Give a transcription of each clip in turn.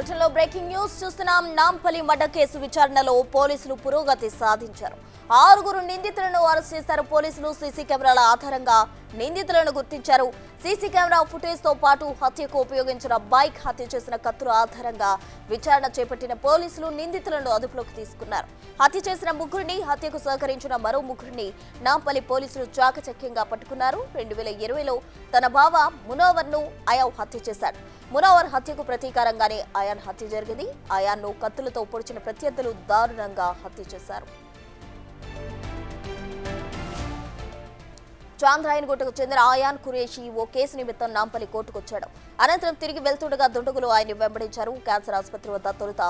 బులెటిన్లో breaking news చూస్తున్నాం. Nampally murder case విచారణలో పోలీసులు పురోగతి సాధించారు. 6 నిందితులను అరెస్ట్ చేశారు పోలీసులు. సీసీ కెమెరాల ఆధారంగా నిందితులను గుర్తించారు. సీసీ కెమెరా ఫుటేజ్ తో పాటు హత్యకు ఉపయోగించిన బైక్, హత్య చేసిన కత్తుల ఆధారంగా విచారణ చేపట్టిన పోలీసులు నిందితులను అదుపులోకి తీసుకున్నారు. హత్య చేసిన ముగ్గురిని, హత్యకు సహకరించిన మరో ముగ్గురిని నాంపల్లి పోలీసులు చాకచక్యంగా పట్టుకున్నారు. 2020లో తన బావ మునవర్ను అయాన్ హత్య చేశాడు. మునవర్ హత్యకు ప్రతీకారంగానే అయాన్ హత్య జరిగింది. అయాన్ను కత్తులతో పొడిచిన ప్రత్యర్థులు దారుణంగా హత్య చేశారు. చాంద్రాయన్గుట్టకు చెందిన అయాన్ ఖురేషి ఓ కేసు నిమిత్తం నాంపల్లి కోర్టుకొచ్చాడు. అనంతరం తిరిగి వెళ్తుండగా దుండగులు ఆయన్ని వెంబడించారు. క్యాన్సర్ ఆసుపత్రి వద్ద తొలుత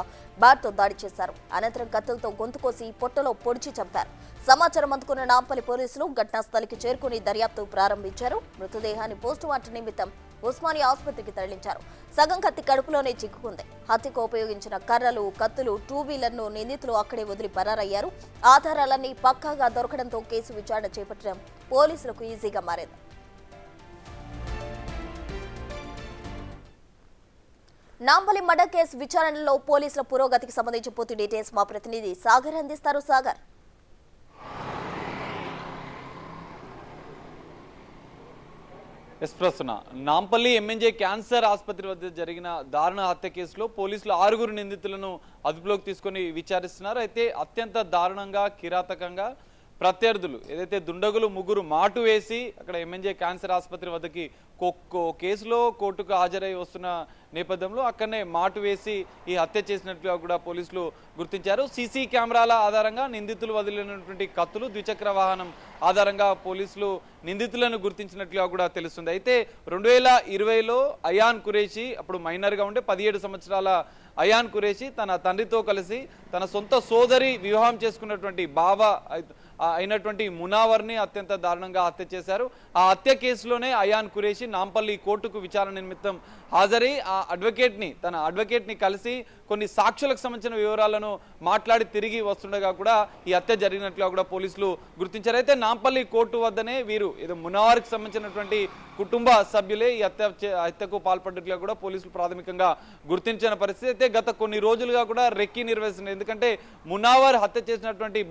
బ్యాట్తో దాడి చేశారు. అనంతరం కత్తులతో గొంతు కోసి పొట్టలో పొడిచి చంపారు. సమాచారం అందుకున్న నాంపల్లి పోలీసులు ఘటనా స్థలికి చేరుకుని దర్యాప్తు ప్రారంభించారు. మృతదేహాన్ని పోస్టుమార్టం నిమిత్తం ఉస్మానియా ఆసుపత్రికి తరలించారు. సగం కత్తి కడుపులోనే చిక్కుకుంది. హత్యకు ఉపయోగించిన కర్రలు, కత్తులు, 2 వీలర్ను నిందితులు అక్కడే వదిలి పరారయ్యారు. ఆధారాలన్నీ పక్కాగా దొరకడంతో కేసు విచారణ చేపట్టడం పోలీసులకు ఈజీగా మారింది. నాంపల్లి మర్డర్ కేసు విచారణలో పోలీసుల పురోగతికి సంబంధించి పూర్తి డీటెయిల్స్ మా ప్రతినిధి సాగర్ అందిస్తారు. సాగర్, ప్రస్తుతం నాంపల్లి ఎంఎన్జే క్యాన్సర్ ఆసుపత్రి వద్ద జరిగిన దారుణ హత్య కేసులో పోలీసులు 6 నిందితులను అదుపులోకి తీసుకొని విచారిస్తున్నారు. అయితే అత్యంత దారుణంగా, కిరాతకంగా ప్రత్యర్థులు ఏదైతే దుండగులు ముగ్గురు మాటు వేసి అక్కడ ఎంఎన్జే క్యాన్సర్ ఆసుపత్రి వద్దకి కేసులో కోర్టుకు హాజరై వస్తున్న నేపథ్యంలో అక్కడనే మాటు వేసి ఈ హత్య చేసినట్లుగా కూడా పోలీసులు గుర్తించారు. సీసీ కెమెరాల ఆధారంగా నిందితులు వదిలినటువంటి కత్తులు, ద్విచక్ర వాహనం ఆధారంగా పోలీసులు నిందితులను గుర్తించినట్లుగా కూడా తెలుస్తుంది. అయితే 2020లో అయాన్ ఖురేషి, అప్పుడు మైనర్గా ఉండే 17 సంవత్సరాల అయాన్ ఖురేషి తన తండ్రితో కలిసి తన సొంత సోదరి వివాహం చేసుకున్నటువంటి బావ అయినటువంటి మునావర్ని అత్యంత దారుణంగా హత్య చేశారు. ఆ హత్య కేసులోనే అయాన్ ఖురేషి నాంపల్లి కోర్టుకు విచారణ నిమిత్తం హాజరై తన అడ్వకేట్ని కలిసి కొన్ని సాక్షులకు సంబంధించిన వివరాలను మాట్లాడి తిరిగి వస్తుండగా కూడా ఈ హత్య జరిగినట్లుగా కూడా పోలీసులు గుర్తించారు. అయితే నాంపల్లి కోర్టు వద్దనే వీరు ఏదో మునావర్కి సంబంధించినటువంటి కుటుంబ సభ్యులే ఈ హత్యకు పాల్పడ్డట్లుగా కూడా పోలీసులు ప్రాథమికంగా గుర్తించిన పరిస్థితి. అయితే గత కొన్ని రోజులుగా కూడా రెక్కి నిర్వహిస్తున్నారు. ఎందుకంటే మునావర్ హత్య చేసినటువంటి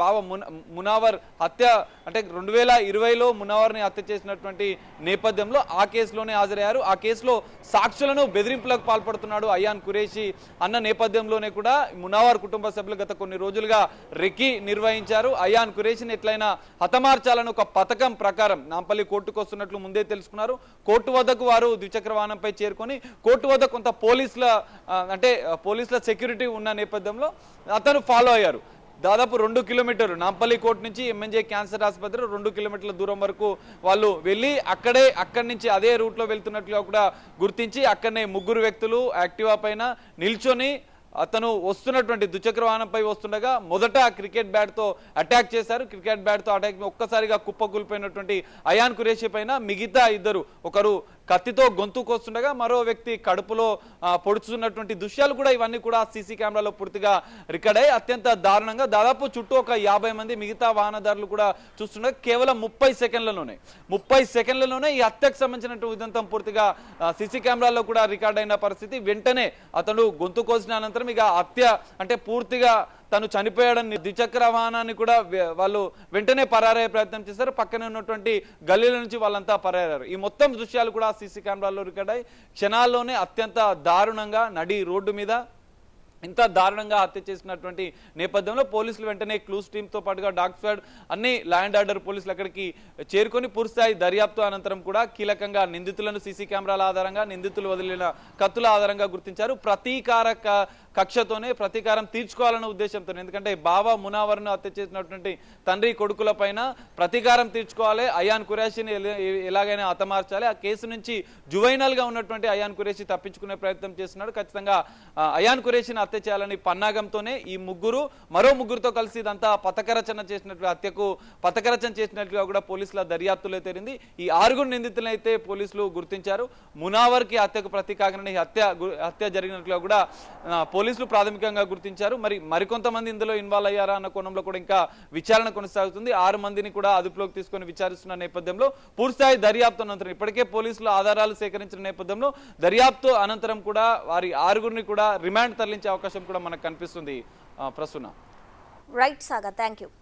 మునావర్ హత్య అంటే 2020లో మునావర్ని హత్య చేసినటువంటి నేపథ్యంలో ఆ కేసులోనే హాజరయ్యారు. ఆ కేసులో సాక్షులను బెదిరింపులకు పాల్పడుతున్నాడు అయాన్ ఖురేషి అన్న నేపథ్యంలోనే కూడా మునావర్ కుటుంబ సభ్యులు గత కొన్ని రోజులుగా రెక్కి నిర్వహించారు. అయాన్ ఖురేషిని ఎట్లయినా హతమార్చాలని ఒక పథకం ప్రకారం నాంపల్లి కోర్టుకు వస్తున్నట్లు ముందే తెలుసుకున్నారు. కోర్టు వద్దకు వారు ద్విచక్ర వాహనంపై చేరుకొని కోర్టు వద్ద కొంత పోలీసుల సెక్యూరిటీ ఉన్న నేపథ్యంలో అతను ఫాలో అయ్యారు. దాదాపు 2 కిలోమీటర్లు నాంపల్లి కోర్టు నుంచి ఎంఎన్జే క్యాన్సర్ ఆసుపత్రి 2 కిలోమీటర్ల దూరం వరకు వాళ్ళు వెళ్ళి అక్కడి నుంచి అదే రూట్లో వెళ్తున్నట్లుగా కూడా గుర్తించి అక్కడనే 3 వ్యక్తులు యాక్టివా పైన నిల్చొని అతను వస్తున్నటువంటి ద్విచక్ర వాహనంపై వస్తుండగా మొదట క్రికెట్ బ్యాట్తో అటాక్ చేశారు. క్రికెట్ బ్యాట్తో అటాక్ ఒక్కసారిగా కుప్పకూలిపోయినటువంటి అయాన్ ఖురేషి పైన మిగతా ఇద్దరు, ఒకరు కత్తితో గొంతుకొస్తుండగా మరో వ్యక్తి కడుపులో పొడుచుతున్నటువంటి దృశ్యాలు కూడా ఇవన్నీ కూడా సీసీ కెమెరాలో పూర్తిగా రికార్డ్ అయ్యి అత్యంత దారుణంగా దాదాపు చుట్టూ ఒక 50 మంది మిగతా వాహనదారులు కూడా చూస్తుండగా కేవలం 30 సెకండ్లలోనే ఈ హత్యకు సంబంధించినటువంటి ఉదంతం పూర్తిగా సీసీ కెమెరాలో కూడా రికార్డ్ అయిన పరిస్థితి. వెంటనే అతను గొంతు కోసిన అనంతరం ఇక హత్య అంటే పూర్తిగా తను చనిపోయాడని ద్విచక్ర వాహనాన్ని కూడా వాళ్ళు వెంటనే పరారయ్యే ప్రయత్నం చేశారు. పక్కనే ఉన్నటువంటి గల్లీల నుంచి వాళ్ళంతా పరారయ్యారు. ఈ మొత్తం దృశ్యాలు కూడా సీసీ కెమెరాల్లో రికార్డ్ అయ్యి క్షణాల్లోనే అత్యంత దారుణంగా నడి రోడ్డు మీద ఇంత దారుణంగా హత్య చేసినటువంటి నేపథ్యంలో పోలీసులు వెంటనే క్లూస్ టీంతో పాటుగా డాగ్ స్క్వాడ్ అన్ని లా అండ్ ఆర్డర్ పోలీసులు అక్కడికి చేరుకొని పూర్తిస్థాయి దర్యాప్తు అనంతరం కూడా కీలకంగా నిందితులను సీసీ కెమెరాల ఆధారంగా, నిందితులు వదిలిన కత్తుల ఆధారంగా గుర్తించారు. కక్షతోనే ప్రతీకారం తీర్చుకోవాలన్న ఉద్దేశంతో, ఎందుకంటే బావ మునావర్ను హత్య చేసినటువంటి తండ్రి కొడుకుల పైన ప్రతీకారం తీర్చుకోవాలి, అయాన్ ఖురేషిని ఎలాగైనా హతమార్చాలి. ఆ కేసు నుంచి జువైనల్గా ఉన్నటువంటి అయాన్ ఖురేషి తప్పించుకునే ప్రయత్నం చేస్తున్నాడు. ఖచ్చితంగా అయాన్ ఖురేషిని హత్య చేయాలని పన్నాగంతోనే ఈ మరో ముగ్గురుతో కలిసి ఇదంతా హత్యకు పథకరచన చేసినట్లుగా కూడా పోలీసుల దర్యాప్తులో తేలింది. ఈ 6 నిందితులను అయితే పోలీసులు గుర్తించారు. మునావర్కి హత్యకు ప్రతీకారంగా హత్య జరిగినట్లుగా కూడా పోలీసులు ప్రాథమికంగా గుర్తించారు. మరికొంతమంది ఇందులో ఇన్వాల్వ్ అయ్యారా అన్న కోణంలో కూడా ఇంకా విచారణ కొనసాగుతుంది. 6 మందిని కూడా అదుపులోకి తీసుకొని విచారిస్తున్న నేపథ్యంలో పూర్తిస్థాయి దర్యాప్తు అనంతరం ఇప్పటికే పోలీసులు ఆధారాలు సేకరించిన నేపథ్యంలో దర్యాప్తు అనంతరం కూడా వారి 6గురిని కూడా రిమాండ్ తరలించే అవకాశం కూడా మనకు కనిపిస్తుంది. Prasuna. Right Sagar, thank you.